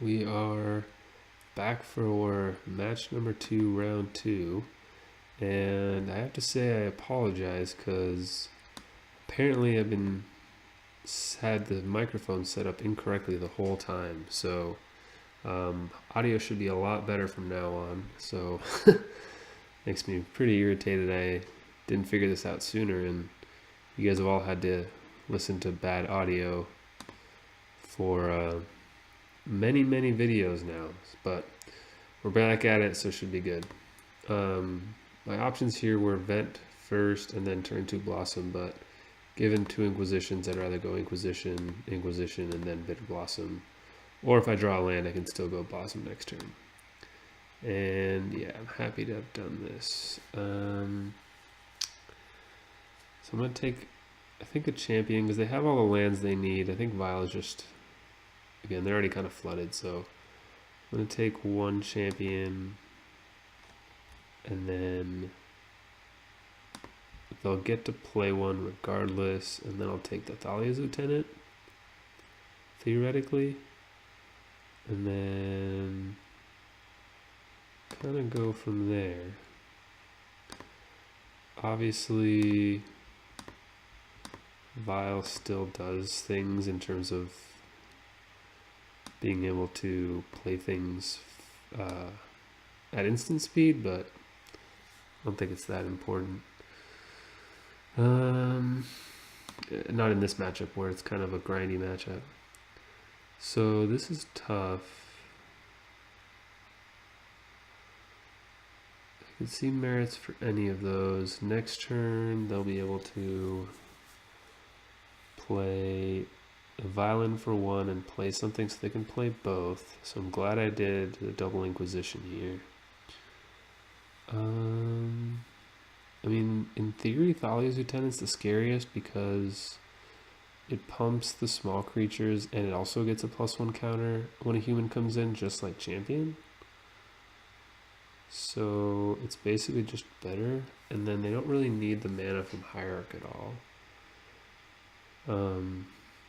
We are back for match number 2, round 2. And I have to say I apologize because apparently I've been had the microphone set up incorrectly the whole time. So audio should be a lot better from now on. So makes me pretty irritated I didn't figure this out sooner, and you guys have all had to listen to bad audio for many videos now, but we're back at it, so it should be good. My options here were Vent first and then turn 2 Blossom, but given 2 Inquisitions, I'd rather go Inquisition, and then Bitter Blossom. Or if I draw a land, I can still go Blossom next turn. And yeah, I'm happy to have done this. So I'm going to take, I think, a champion because they have all the lands they need. I think Vile is just, again, they're already kind of flooded, so I'm going to take 1 champion, and then they'll get to play 1 regardless, and then I'll take the Thalia's Lieutenant, theoretically, and then kind of go from there. Obviously, Vile still does things in terms of being able to play things at instant speed, but I don't think it's that important. Not in this matchup where it's kind of a grindy matchup. So this is tough. I can see merits for any of those. Next turn, they'll be able to play a Violin for 1 and play something so they can play both. So I'm glad I did the double Inquisition here. I mean, in theory, Thalia's Lieutenant's the scariest because it pumps the small creatures and it also gets a +1 counter when a human comes in, just like Champion. So it's basically just better, and then they don't really need the mana from Hierarch at all.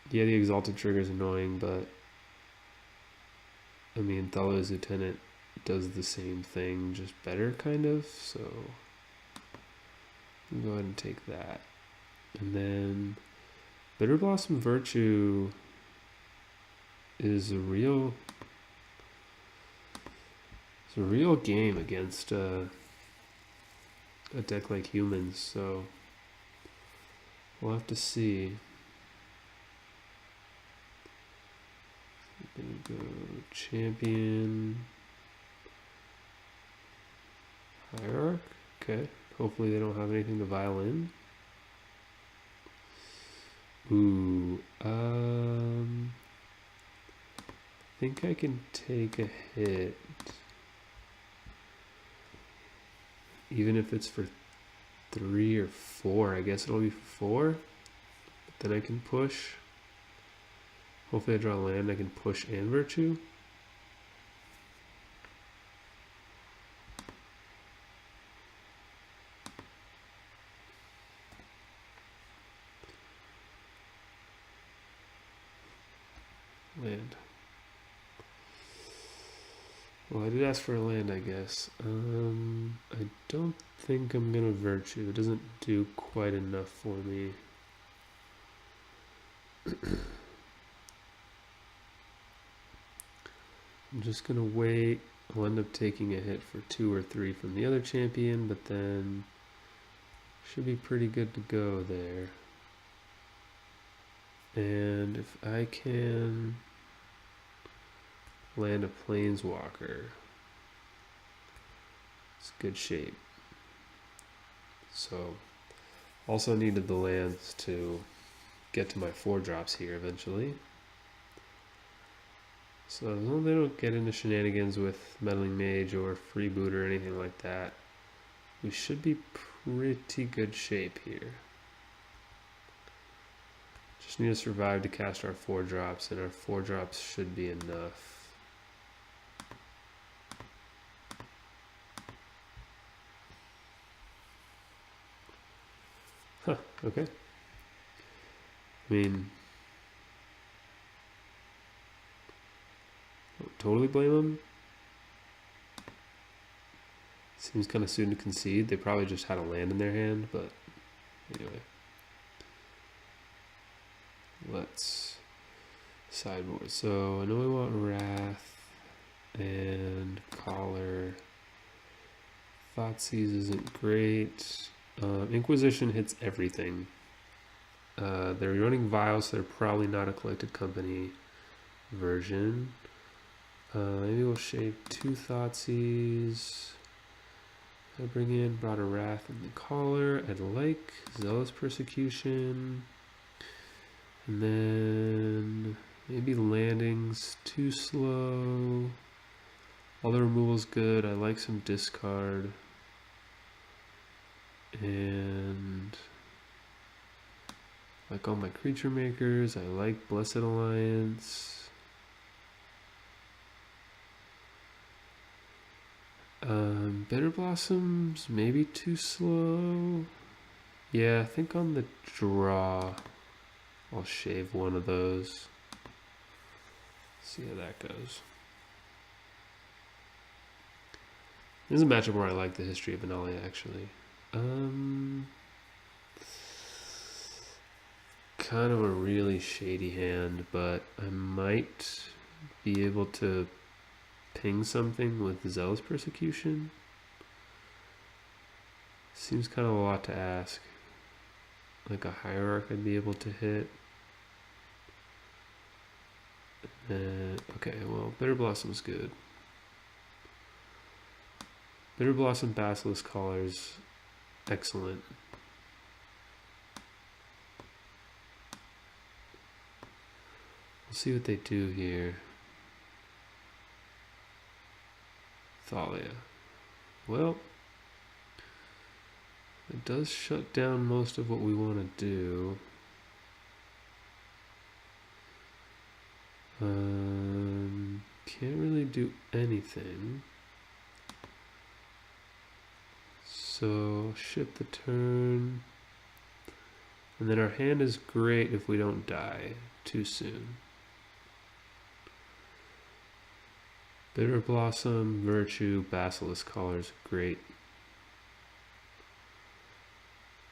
Yeah, the Exalted trigger is annoying, but I mean, Thalia's Lieutenant does the same thing, just better, kind of, so I'll go ahead and take that. And then Bitter Blossom Virtue is a real game against a deck like Humans, so we'll have to see. I'm gonna go Champion, Hierarch. Okay, hopefully they don't have anything to Violin. Ooh, I think I can take a hit, even if it's for 3 or 4. I guess it'll be for 4, but then I can push. Hopefully I draw land, I can push and Virtue. Land. Well, I did ask for a land, I guess. I don't think I'm gonna Virtue. It doesn't do quite enough for me. I'm just gonna wait. I'll end up taking a hit for 2 or 3 from the other champion, but then should be pretty good to go there. And if I can land a Planeswalker, it's good shape. So also needed the lands to get to my 4-drops here eventually. So as long as they don't get into shenanigans with Meddling Mage or Freeboot or anything like that, we should be pretty good shape here. Just need to survive to cast our 4-drops, and our 4-drops should be enough. Huh, okay. I mean, totally blame them. Seems kind of soon to concede. They probably just had a land in their hand, but anyway. Let's sideboard. So I know we want Wrath and Collar. Thoughtseize isn't great. Inquisition hits everything. They're running Vial, so they're probably not a Collected Company version. Maybe we'll shave 2 Thoughtseize. I bring in Broader Wrath and the Collar. I'd like Zealous Persecution. And then maybe Landing's too slow. All the removal's good. I like some discard. And like all my creature makers. I like Blessed Alliance. Bitter Blossoms, maybe too slow. Yeah, I think on the draw, I'll shave one of those. See how that goes. This is a matchup where I like the history of Benalia, actually. Kind of a really shady hand, but I might be able to ping something with Zealous Persecution. Seems kind of a lot to ask. Like a Hierarch I'd be able to hit. Okay, well, Bitter Blossom's good. Bitter Blossom Basilisk Collar's excellent. We'll see what they do here. Thalia. Well, it does shut down most of what we want to do. Can't really do anything. So ship the turn. And then our hand is great if we don't die too soon. Bitter Blossom, Virtue, Basilisk Collar's great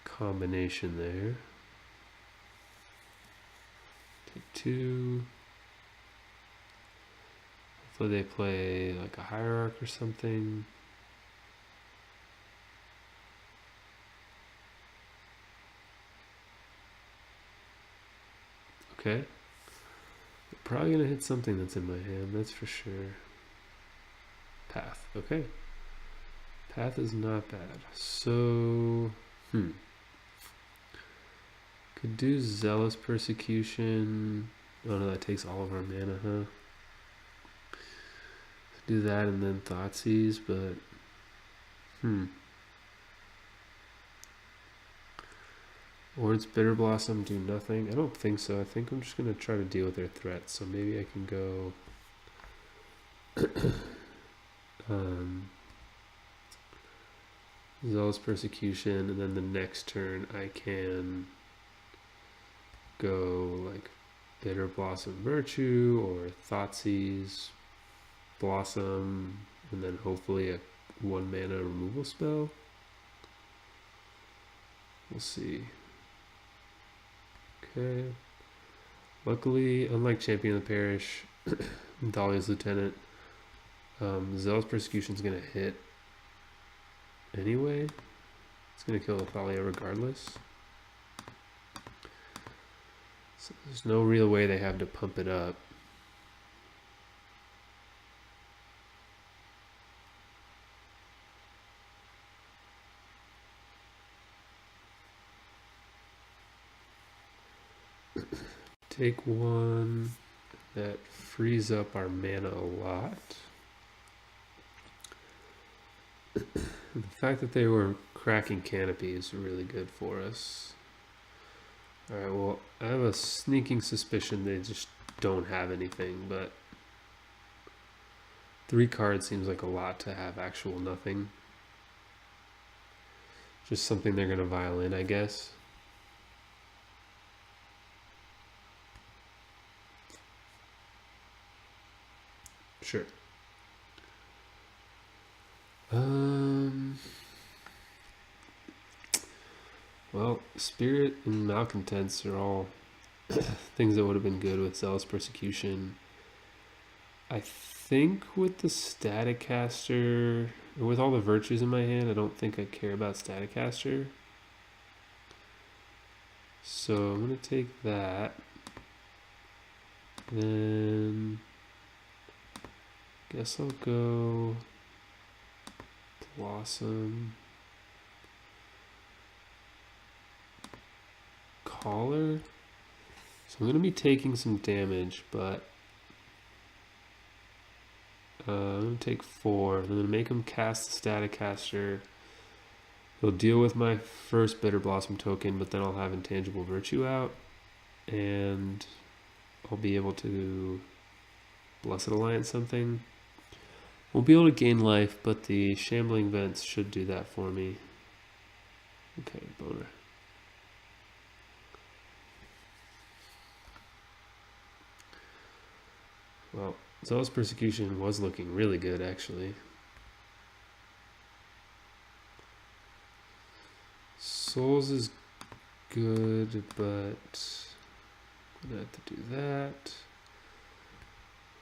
combination there. Take 2. Hopefully they play like a Hierarch or something. Okay. They're probably gonna hit something that's in my hand, that's for sure. Path, okay. Path is not bad. So, could do Zealous Persecution. Oh no, that takes all of our mana, huh? Do that and then Thoughtseize, but Or it's Bitter Blossom, do nothing. I don't think so. I think I'm just gonna try to deal with their threats. So maybe I can go Zealous Persecution, and then the next turn I can go like Bitter Blossom Virtue or Thoughtseize Blossom, and then hopefully a 1 mana removal spell. We'll see. Okay. Luckily, unlike Champion of the Parish, Dahlia's Lieutenant, Zealous Persecution is going to hit anyway. It's going to kill Thalia regardless. So there's no real way they have to pump it up. Take 1. That frees up our mana a lot. The fact that they were cracking Canopy is really good for us. Alright, well, I have a sneaking suspicion they just don't have anything, but 3 cards seems like a lot to have actual nothing. Just something they're going to vial in, I guess. Sure. Well, Spirit and Malcontents are all things that would have been good with Zealous Persecution. I think with the Staticaster, with all the virtues in my hand, I don't think I care about Staticaster. So I'm going to take that. Then guess I'll go Blossom. Collar. So I'm going to be taking some damage, but I'm going to take 4. I'm going to make him cast the Staticaster. He'll deal with my first Bitter Blossom token, but then I'll have Intangible Virtue out, and I'll be able to Blessed Alliance something. Won't be able to gain life, but the Shambling Vents should do that for me. Okay, boner. Well, Zealous Persecution was looking really good, actually. Souls is good, but I'm gonna have to do that.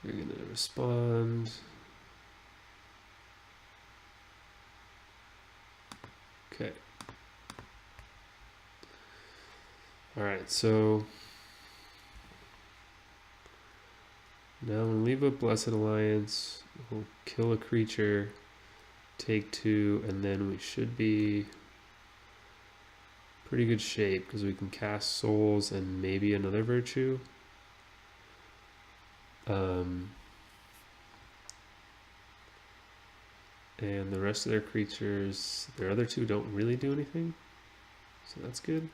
You're gonna respond. Okay. Alright, so now I'm gonna leave a Blessed Alliance. We'll kill a creature, take 2, and then we should be pretty good shape because we can cast Souls and maybe another Virtue. And the rest of their creatures, their other 2 don't really do anything, so that's good.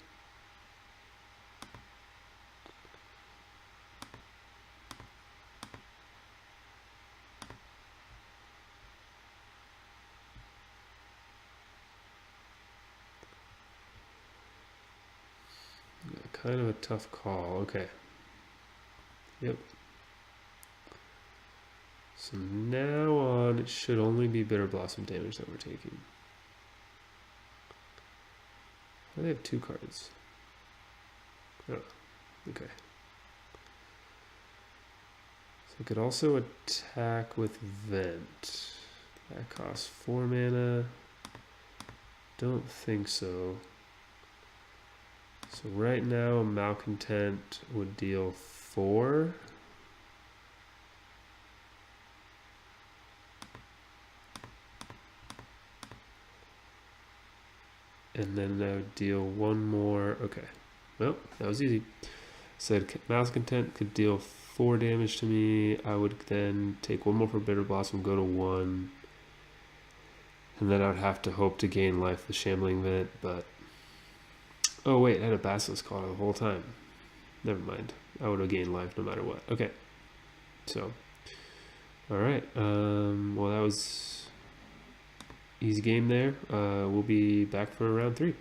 Yeah, kind of a tough call. Okay. Yep. So now on, it should only be Bitter Blossom damage that we're taking. Oh, they have 2 cards. Oh, okay. So I could also attack with Vent. That costs 4 mana. Don't think so. So right now, Malcontent would deal 4. And then I would deal 1 more. Okay. Well, that was easy. Said Malcontent could deal 4 damage to me. I would then take 1 more for Bitter Blossom, go to 1. And then I would have to hope to gain life with Shambling Vent, but... Oh wait, I had a Basilisk Claw the whole time. Never mind. I would have gained life no matter what. Okay. So... Alright. Well, that was... Easy game there. We'll be back for round 3.